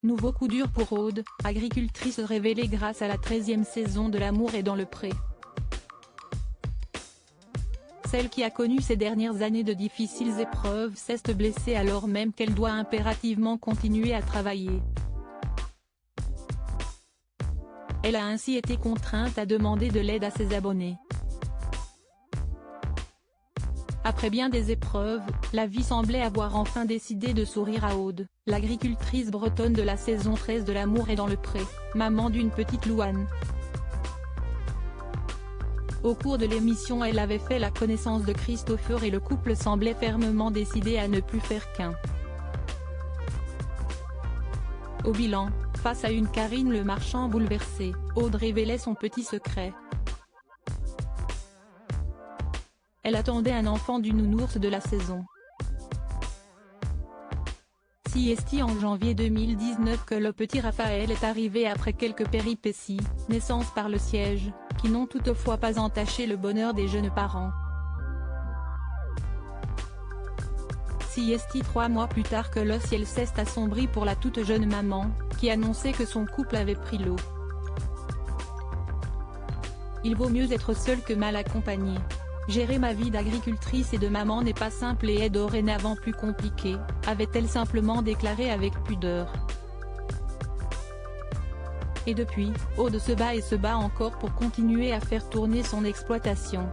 Nouveau coup dur pour Aude, agricultrice révélée grâce à la 13e saison de L'amour est dans le pré. Celle qui a connu ces dernières années de difficiles épreuves s'est blessée alors même qu'elle doit impérativement continuer à travailler. Elle a ainsi été contrainte à demander de l'aide à ses abonnés. Après bien des épreuves, la vie semblait avoir enfin décidé de sourire à Aude, l'agricultrice bretonne de la saison 13 de L'amour est dans le pré, maman d'une petite Louane. Au cours de l'émission, elle avait fait la connaissance de Christopher et le couple semblait fermement décidé à ne plus faire qu'un. Au bilan, face à une Karine Le Marchand bouleversée, Aude révélait son petit secret. Elle attendait un enfant du nounours de la saison. Si est en janvier 2019 que le petit Raphaël est arrivé après quelques péripéties, naissance par le siège, qui n'ont toutefois pas entaché le bonheur des jeunes parents. Si est 3 mois plus tard que le ciel s'est assombri pour la toute jeune maman, qui annonçait que son couple avait pris l'eau. Il vaut mieux être seule que mal accompagnée. Gérer ma vie d'agricultrice et de maman n'est pas simple et est dorénavant plus compliqué, avait-elle simplement déclaré avec pudeur. Et depuis, Aude se bat et se bat encore pour continuer à faire tourner son exploitation.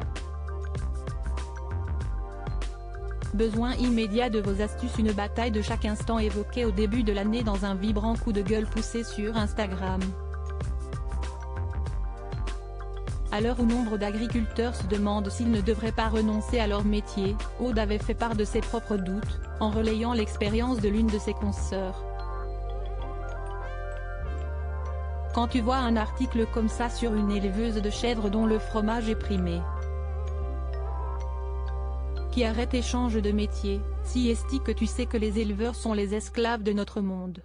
Besoin immédiat de vos astuces. Une bataille de chaque instant évoquée au début de l'année dans un vibrant coup de gueule poussé sur Instagram. À l'heure où nombre d'agriculteurs se demandent s'ils ne devraient pas renoncer à leur métier, Aude avait fait part de ses propres doutes, en relayant l'expérience de l'une de ses consoeurs. Quand tu vois un article comme ça sur une éleveuse de chèvres dont le fromage est primé, qui arrête et change de métier, si est-il que tu sais que les éleveurs sont les esclaves de notre monde.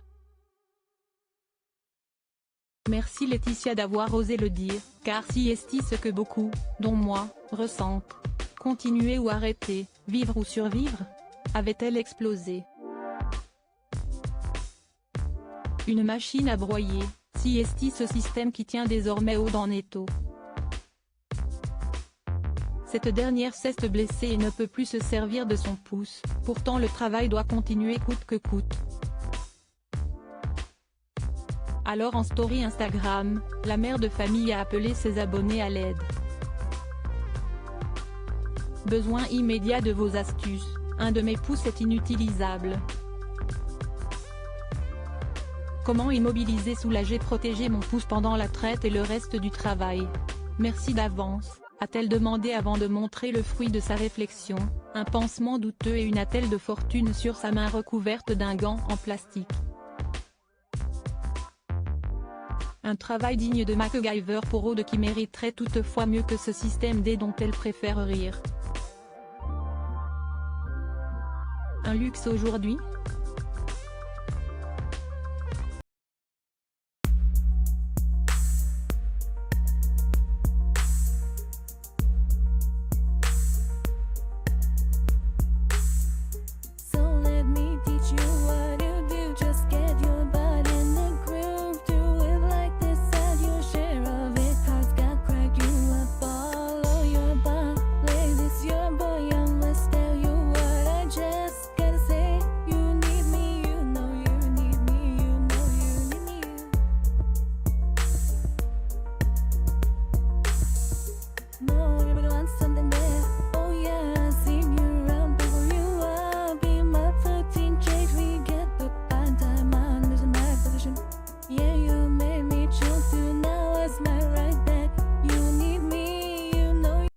Merci Laetitia d'avoir osé le dire, car si est ce que beaucoup, dont moi, ressentent. Continuer ou arrêter, vivre ou survivre? Avait-elle explosé? Une machine à broyer, si est ce système qui tient désormais Aude en étau. Cette dernière s'est blessée et ne peut plus se servir de son pouce, pourtant le travail doit continuer coûte que coûte. Alors en story Instagram, la mère de famille a appelé ses abonnés à l'aide. Besoin immédiat de vos astuces, un de mes pouces est inutilisable. Comment immobiliser, soulager, protéger mon pouce pendant la traite et le reste du travail? Merci d'avance, a-t-elle demandé avant de montrer le fruit de sa réflexion, un pansement douteux et une attelle de fortune sur sa main recouverte d'un gant en plastique. Un travail digne de MacGyver pour Aude qui mériterait toutefois mieux que ce système D dont elle préfère rire. Un luxe aujourd'hui?